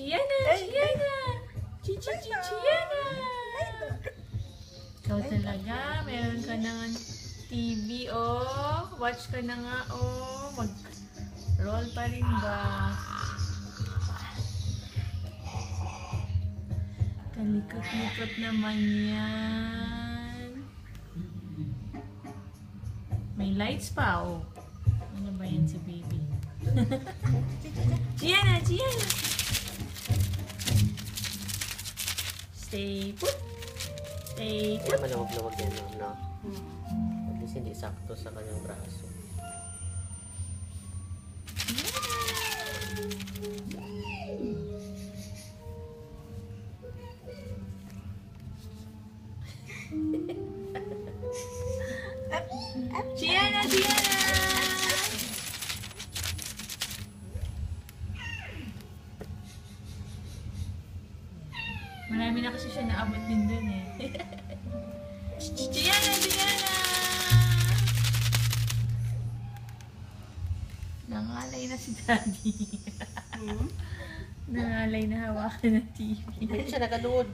Chiana! Chiana! Chiana! Ikaw talaga, meron ka ng TV, oh. Watch ka na nga, oh. Mag-roll pa rin ba? Kalikot-likot naman yan. May lights pa, oh. Ano ba yan si baby? Chiana! Chiana! Stay put! Stay Kaya put! maluwag-luwag yan, no? At least hindi sakto sa kanyang braso. Chiana! Chiana! Marami na kasi siya naabot din dun eh. Chiana! Chiana! Nangalay na si Daddy. Nangalay na hawakan ng TV. Hindi siya nakaduod.